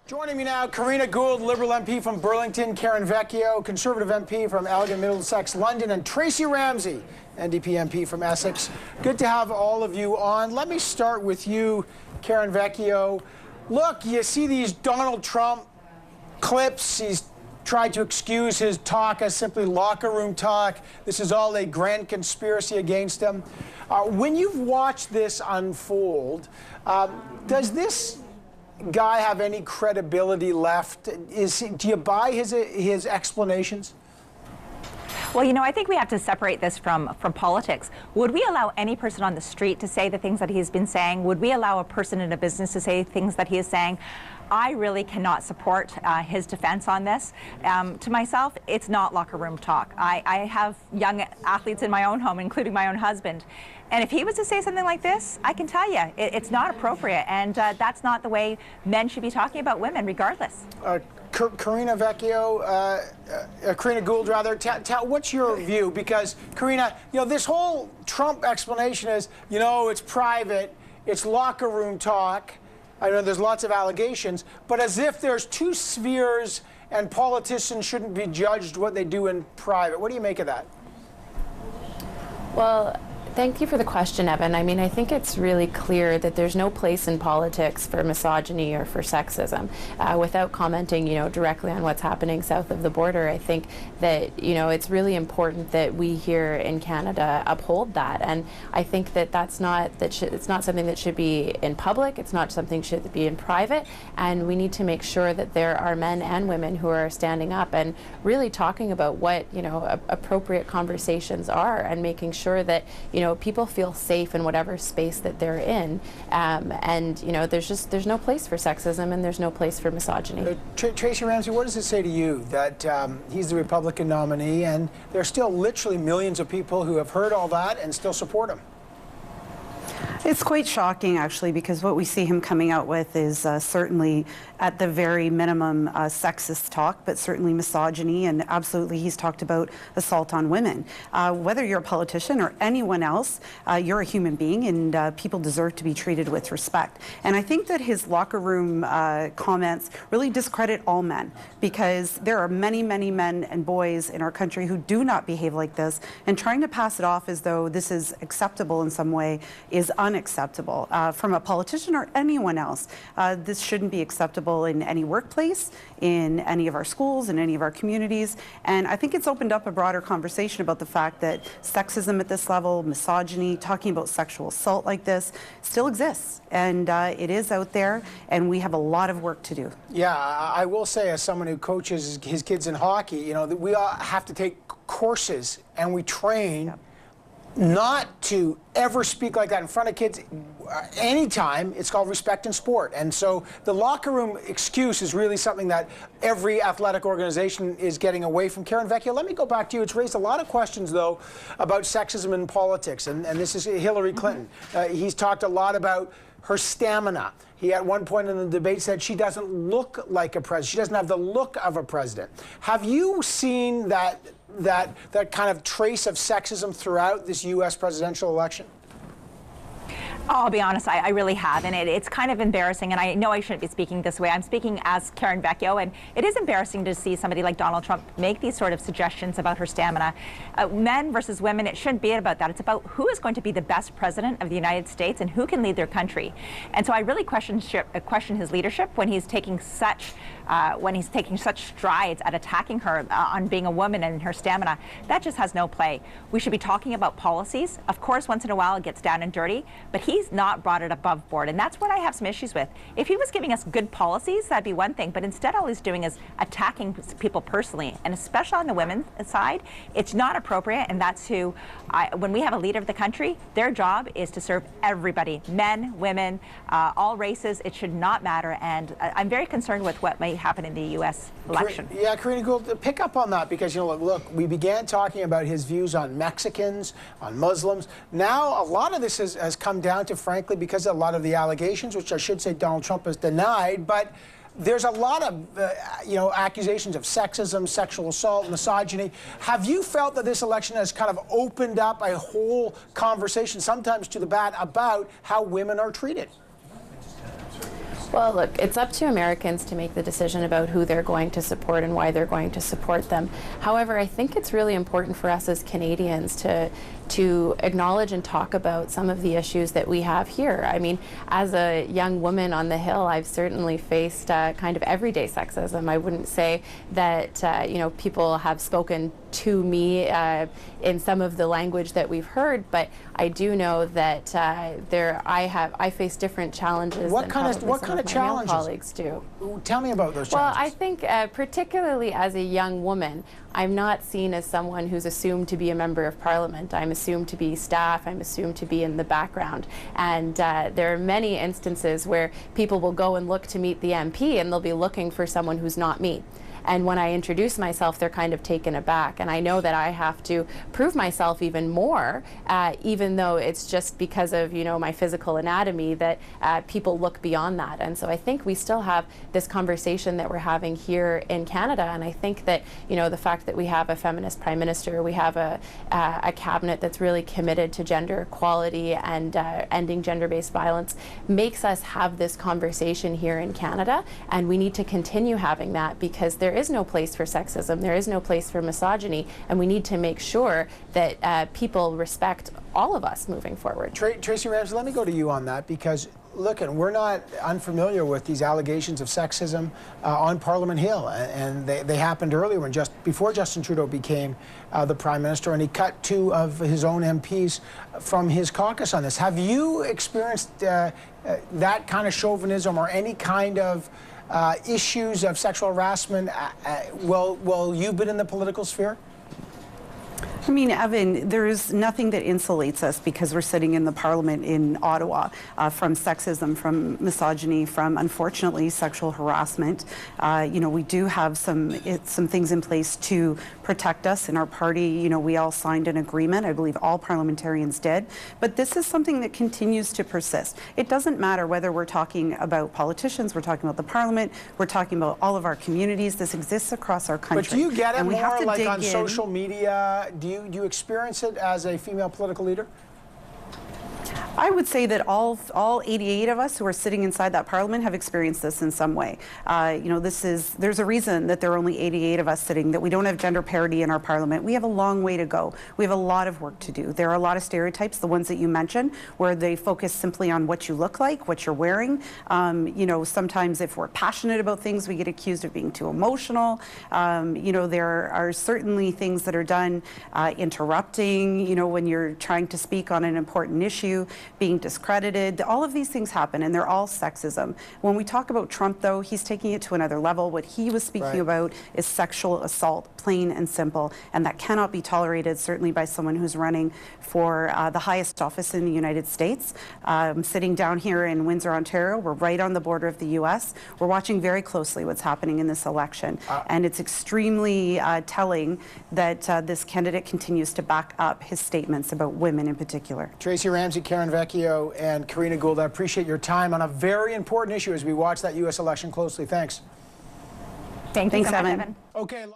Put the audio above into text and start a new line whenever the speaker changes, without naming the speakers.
Joining me now, Karina Gould, Liberal MP from Burlington, Karen Vecchio, Conservative MP from Elgin, Middlesex, London, and Tracy Ramsey, NDP MP from Essex. Good to have all of you on. Let me start with you, Karen Vecchio. Look, you see these Donald Trump clips. He's tried to excuse his talk as simply locker room talk. This is all a grand conspiracy against him. When you've watched this unfold, does this guy have any credibility left? Do you buy his explanations?
Well, you know, I think we have to separate this from politics. Would we allow any person on the street to say the things that he's been saying? Would we allow a person in a business to say things that he is saying? I really cannot support his defense on this. To myself, it's not locker room talk. I have young athletes in my own home, including my own husband. And if he was to say something like this, I can tell you, it's not appropriate. And that's not the way men should be talking about women, regardless.
Karina Vecchio, Karina Gould, rather, what's your view? Because, Karina, you know, this whole Trump explanation is, you know, it's private, it's locker room talk. I know there's lots of allegations, but as if there's two spheres and politicians shouldn't be judged what they do in private. What do you make of that?
Well, thank you for the question, Evan. I mean, I think it's really clear that there's no place in politics for misogyny or for sexism. Without commenting, you know, directly on what's happening south of the border, I think that, you know, it's really important that we here in Canada uphold that. And I think that it's not something that should be in public. It's not something that should be in private. And we need to make sure that there are men and women who are standing up and really talking about what, you know, appropriate conversations are, and making sure that, you know, people feel safe in whatever space that they're in, and you know, there's no place for sexism and there's no place for misogyny.
Tracy Ramsey, what does it say to you that he's the Republican nominee, and there's still literally millions of people who have heard all that and still support him?
It's quite shocking, actually, because what we see him coming out with is certainly, at the very minimum, sexist talk, but certainly misogyny, and absolutely he's talked about assault on women. Whether you're a politician or anyone else, you're a human being, and people deserve to be treated with respect. And I think that his locker room comments really discredit all men, because there are many, many men and boys in our country who do not behave like this, and trying to pass it off as though this is acceptable in some way is unacceptable. From a politician or anyone else, this shouldn't be acceptable in any workplace, in any of our schools, in any of our communities. And I think it's opened up a broader conversation about the fact that sexism at this level, misogyny, talking about sexual assault like this still exists. And it is out there, and we have a lot of work to do.
Yeah, I will say, as someone who coaches his kids in hockey, you know, that we all have to take courses and we train not to ever speak like that in front of kids anytime. It's called respect in sport. And so the locker room excuse is really something that every athletic organization is getting away from. Karen Vecchio, let me go back to you. It's raised a lot of questions, though, about sexism in politics. And this is Hillary Clinton. He's talked a lot about her stamina. He at one point in the debate said she doesn't look like a president. She doesn't have the look of a president. Have you seen that kind of trace of sexism throughout this U.S. presidential election?
I'll be honest, I really have, and it's kind of embarrassing, and I know I shouldn't be speaking this way. I'm speaking as Karen Vecchio, and it is embarrassing to see somebody like Donald Trump make these sort of suggestions about her stamina. Men versus women, it shouldn't be about that. It's about who is going to be the best president of the United States and who can lead their country. And so I really question his leadership when he's taking such strides at attacking her on being a woman and her stamina. That just has no play. We should be talking about policies. Of course, once in a while it gets down and dirty, but he's not brought it above board, and that's what I have some issues with. If he was giving us good policies, that'd be one thing, but instead all he's doing is attacking people personally, and especially on the women's side, it's not appropriate. And that's when we have a leader of the country, their job is to serve everybody, men, women, all races. It should not matter, and I'm very concerned with what may happen in the U.S. election.
Yeah, Karina Gould, pick up on that, because, you know, look, we began talking about his views on Mexicans, on Muslims. Now a lot of this has come down to, frankly, because of a lot of the allegations, which I should say Donald Trump has denied, but there's a lot of, you know, accusations of sexism, sexual assault, misogyny. Have you felt that this election has kind of opened up a whole conversation, sometimes to the bad, about how women are treated?
Well, look, it's up to Americans to make the decision about who they're going to support and why they're going to support them. However, I think it's really important for us as Canadians to acknowledge and talk about some of the issues that we have here. I mean, as a young woman on the Hill, I've certainly faced kind of everyday sexism. I wouldn't say that you know, people have spoken to me in some of the language that we've heard, but I do know that I face different challenges
What
than
kind of
probably some of my male
challenges?
colleagues do.
Tell me about those
Well,
challenges.
I think particularly as a young woman, I'm not seen as someone who's assumed to be a member of Parliament. I'm assumed to be staff. I'm assumed to be in the background. And there are many instances where people will go and look to meet the MP and they'll be looking for someone who's not me. And when I introduce myself, they're kind of taken aback. And I know that I have to prove myself even more, even though it's just because of, you know, my physical anatomy that people look beyond that. And so I think we still have this conversation that we're having here in Canada. And I think that, you know, the fact that we have a feminist prime minister, we have a cabinet that's really committed to gender equality and ending gender-based violence, makes us have this conversation here in Canada. And we need to continue having that, because there is no place for sexism, there is no place for misogyny, and we need to make sure that people respect all of us moving forward.
Tracy Ramsey, let me go to you on that, because look, we're not unfamiliar with these allegations of sexism on Parliament Hill, and they happened earlier when before Justin Trudeau became the Prime Minister, and he cut 2 of his own MPs from his caucus on this. Have you experienced that kind of chauvinism or any kind of issues of sexual harassment while you've been in the political sphere?
I mean, Evan, there's nothing that insulates us, because we're sitting in the Parliament in Ottawa, from sexism, from misogyny, from, unfortunately, sexual harassment. You know, we do have some things in place to protect us in our party. You know, we all signed an agreement. I believe all parliamentarians did. But this is something that continues to persist. It doesn't matter whether we're talking about politicians, we're talking about the Parliament, we're talking about all of our communities. This exists across our country.
But do you get it
and we have
more
to
like
dig
on
in.
social media? Do you experience it as a female political leader?
I would say that all 88 of us who are sitting inside that Parliament have experienced this in some way. You know, there's a reason that there are only 88 of us sitting, that we don't have gender parity in our Parliament. We have a long way to go. We have a lot of work to do. There are a lot of stereotypes, the ones that you mentioned, where they focus simply on what you look like, what you're wearing. You know, sometimes if we're passionate about things, we get accused of being too emotional. You know, there are certainly things that are done, interrupting, you know, when you're trying to speak on an important issue, being discredited. All of these things happen, and they're all sexism. When we talk about Trump, though, he's taking it to another level. What he was speaking about is sexual assault, plain and simple, and that cannot be tolerated, certainly by someone who's running for the highest office in the United States. Sitting down here in Windsor, Ontario, we're right on the border of the U.S. We're watching very closely what's happening in this election, and it's extremely telling that this candidate continues to back up his statements about women in particular.
Tracy Ramsey, Karen Vecchio, and Karina Gould, I appreciate your time on a very important issue as we watch that U.S. election closely. Thanks.
Thanks so much,
Evan.
Evan.
Okay.